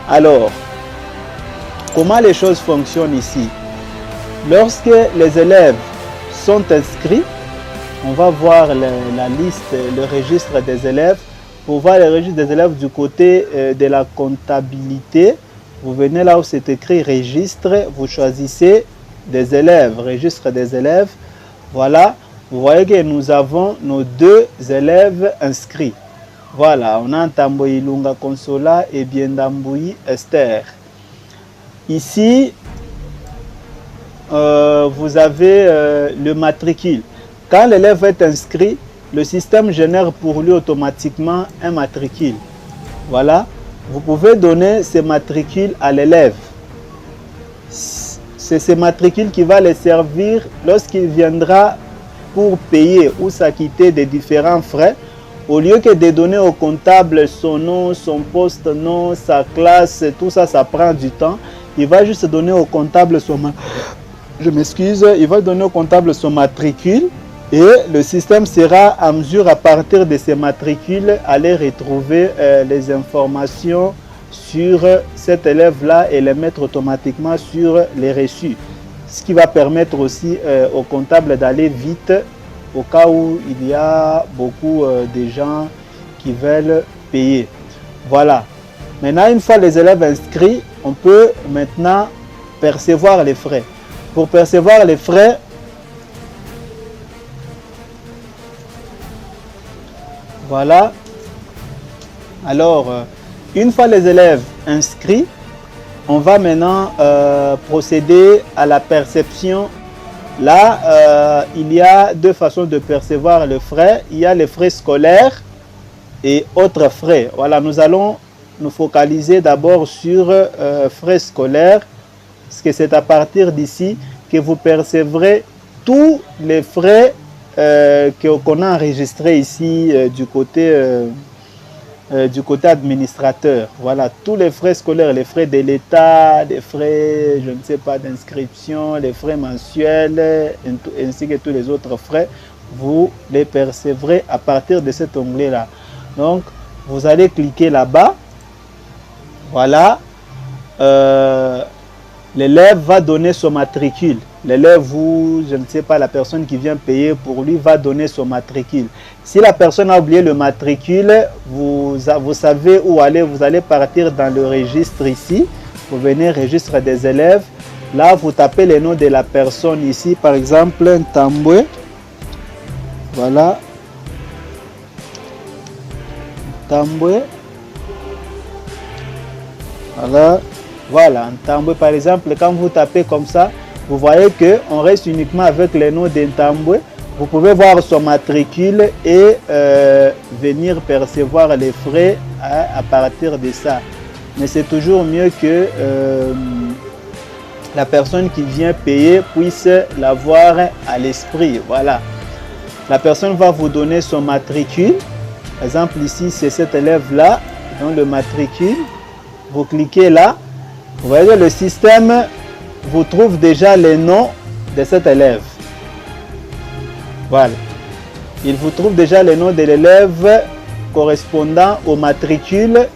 Alors, comment les choses fonctionnent ici? Lorsque les élèves sont inscrits, on va voir la liste, le registre des élèves. Pour voir le registre des élèves du côté de la comptabilité, vous venez là où c'est écrit registre, vous choisissez des élèves, registre des élèves. Voilà, vous voyez que nous avons nos 2 élèves inscrits. Voilà, on a Ntamboyi Lunga Consola et Biendamboui Esther. Ici, vous avez le matricule. Quand l'élève est inscrit, le système génère pour lui automatiquement un matricule. Voilà, vous pouvez donner ce matricule à l'élève. C'est ce matricule qui va le servir lorsqu'il viendra pour payer ou s'acquitter des différents frais. Au lieu que de donner au comptable son nom, son poste, nom, sa classe, tout ça, ça prend du temps. Il va juste donner au comptable son il va donner au comptable son matricule et le système sera à mesure à partir de ces matricules aller retrouver les informations sur cet élève-là et les mettre automatiquement sur les reçus. Ce qui va permettre aussi au comptable d'aller vite au cas où il y a beaucoup de gens qui veulent payer. Voilà. Maintenant, une fois les élèves inscrits, on peut maintenant percevoir les frais. Pour percevoir les frais, voilà. Alors, une fois les élèves inscrits, on va maintenant procéder à la perception. Là, il y a 2 façons de percevoir les frais. Il y a les frais scolaires et autres frais. Voilà, nous allons nous focaliser d'abord sur frais scolaires, parce que c'est à partir d'ici que vous percevrez tous les frais qu'on a enregistrés ici du côté administrateur. Voilà, tous les frais scolaires, les frais de l'État, les frais, je ne sais pas, d'inscription, les frais mensuels, ainsi que tous les autres frais, vous les percevrez à partir de cet onglet-là. Donc, vous allez cliquer là-bas. Voilà. L'élève va donner son matricule. L'élève ou, je ne sais pas, la personne qui vient payer pour lui va donner son matricule. Si la personne a oublié le matricule, vous savez où aller. Vous allez partir dans le registre ici. Vous venez registre des élèves. Là, vous tapez le nom de la personne ici. Par exemple, Ntambwe. Voilà. Ntambwe. Voilà. Voilà, Ntambwe par exemple, quand vous tapez comme ça, vous voyez qu'on reste uniquement avec le nom d'Ntambwe. Vous pouvez voir son matricule et venir percevoir les frais à partir de ça. Mais c'est toujours mieux que la personne qui vient payer puisse l'avoir à l'esprit. Voilà. La personne va vous donner son matricule. Par exemple, ici, c'est cet élève-là, dans le matricule. Vous cliquez là. Vous voyez, le système vous trouve déjà les noms de cet élève. Voilà. Il vous trouve déjà les noms de l'élève correspondant au matricule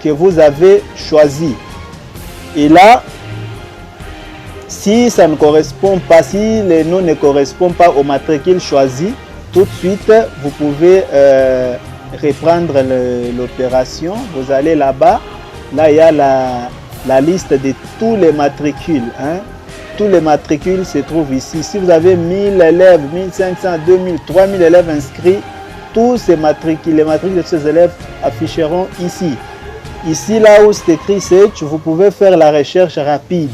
que vous avez choisi. Et là, si ça ne correspond pas, si les noms ne correspondent pas au matricule choisi, tout de suite, vous pouvez reprendre l'opération. Vous allez là-bas. Là, il y a la liste de tous les matricules. Hein. Tous les matricules se trouvent ici. Si vous avez 1000 élèves, 1500, 2000, 3000 élèves inscrits, tous ces matricules, les matricules de ces élèves afficheront ici. Ici, là où c'est écrit Search, vous pouvez faire la recherche rapide.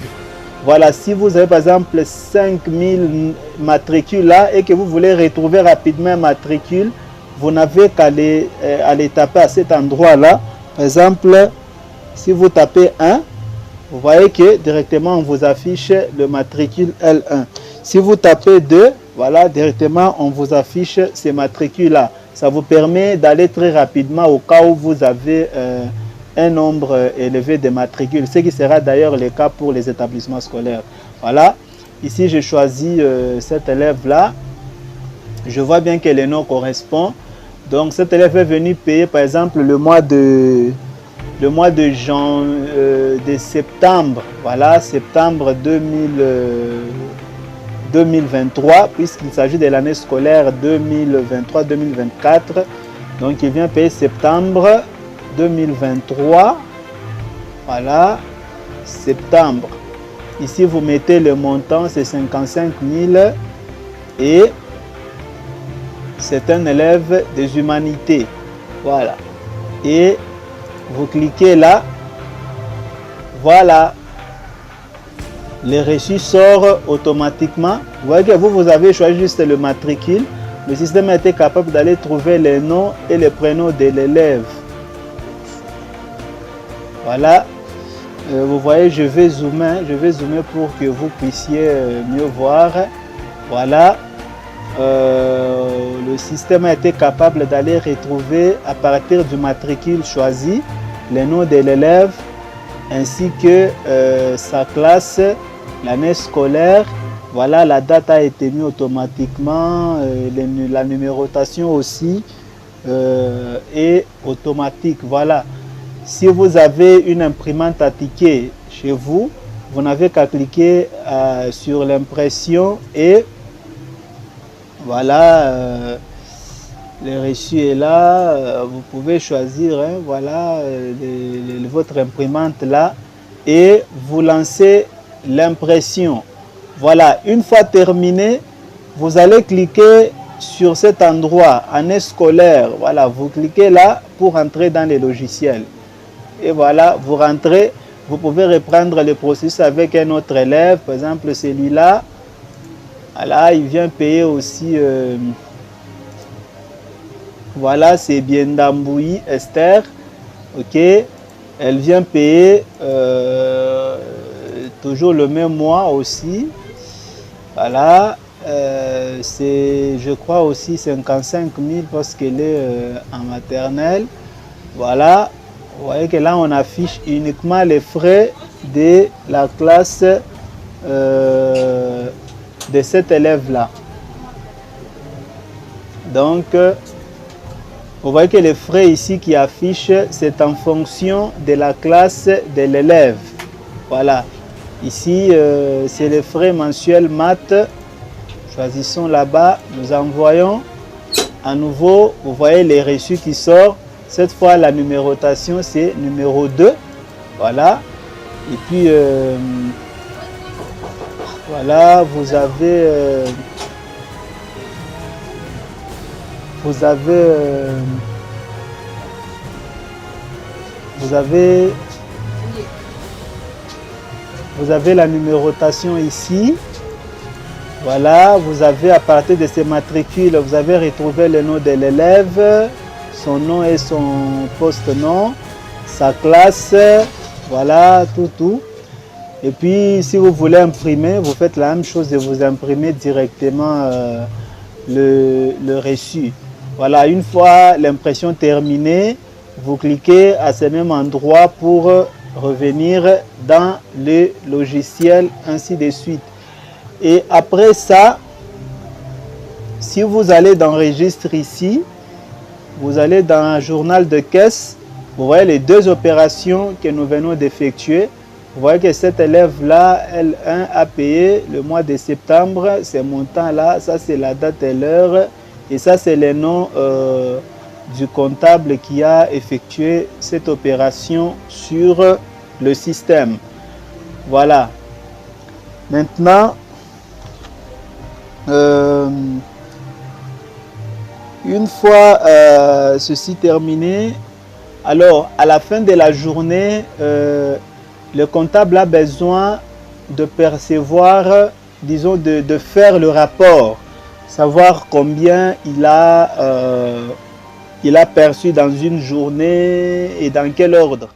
Voilà, si vous avez par exemple 5000 matricules là et que vous voulez retrouver rapidement un matricule, vous n'avez qu'à les taper à cet endroit-là. Par exemple, si vous tapez 1, vous voyez que directement on vous affiche le matricule L1. Si vous tapez 2, voilà, directement on vous affiche ces matricules-là. Ça vous permet d'aller très rapidement au cas où vous avez un nombre élevé de matricules, ce qui sera d'ailleurs le cas pour les établissements scolaires. Voilà, ici j'ai choisi cet élève-là. Je vois bien que les noms correspondent. Donc cet élève est venu payer par exemple le mois de septembre. Voilà, septembre 2023, puisqu'il s'agit de l'année scolaire 2023-2024. Donc il vient payer septembre 2023. Voilà, septembre. Ici, vous mettez le montant, c'est 55 000 et c'est un élève des humanités. Voilà. Et vous cliquez là. Voilà. Le reçu sort automatiquement. Vous voyez que vous avez choisi juste le matricule. Le système a été capable d'aller trouver les noms et les prénoms de l'élève. Voilà. Vous voyez, je vais zoomer pour que vous puissiez mieux voir. Voilà. Le système a été capable d'aller retrouver à partir du matricule choisi les noms de l'élève ainsi que sa classe, l'année scolaire. Voilà, la date a été mise automatiquement, la numérotation aussi est automatique. Voilà. Si vous avez une imprimante à ticket chez vous, vous n'avez qu'à cliquer sur l'impression et voilà, le reçu est là. Vous pouvez choisir voilà, votre imprimante là et vous lancez l'impression. Voilà, une fois terminé, vous allez cliquer sur cet endroit, année scolaire. Voilà, vous cliquez là pour entrer dans les logiciels. Et voilà, vous rentrez, vous pouvez reprendre le processus avec un autre élève, par exemple celui-là. Voilà, il vient payer aussi, voilà, c'est Biendamboui Esther, ok, elle vient payer toujours le même mois aussi, voilà, c'est, je crois aussi 55 000 parce qu'elle est en maternelle, voilà. Vous voyez que là, on affiche uniquement les frais de la classe de cet élève-là. Donc, vous voyez que les frais ici qui affichent, c'est en fonction de la classe de l'élève. Voilà. Ici, c'est les frais mensuels maths. Choisissons là-bas. Nous envoyons. À nouveau, vous voyez les reçus qui sortent. Cette fois, la numérotation, c'est numéro 2. Voilà. Et puis, voilà, vous avez la numérotation ici. Voilà, vous avez à partir de ces matricules, vous avez retrouvé le nom de l'élève, son nom et son poste-nom, sa classe, voilà, tout. Et puis, si vous voulez imprimer, vous faites la même chose et vous imprimez directement le reçu. Voilà, une fois l'impression terminée, vous cliquez à ce même endroit pour revenir dans le logiciel, ainsi de suite. Et après ça, si vous allez dans Registre ici, vous allez dans un journal de caisse, vous voyez les deux opérations que nous venons d'effectuer. Vous voyez que cet élève-là, L1, a payé le mois de septembre, ces montants-là, ça c'est la date et l'heure, et ça c'est le nom du comptable qui a effectué cette opération sur le système. Voilà. Maintenant, une fois ceci terminé, alors à la fin de la journée, le comptable a besoin de percevoir, disons, de faire le rapport, savoir combien il a perçu dans une journée et dans quel ordre.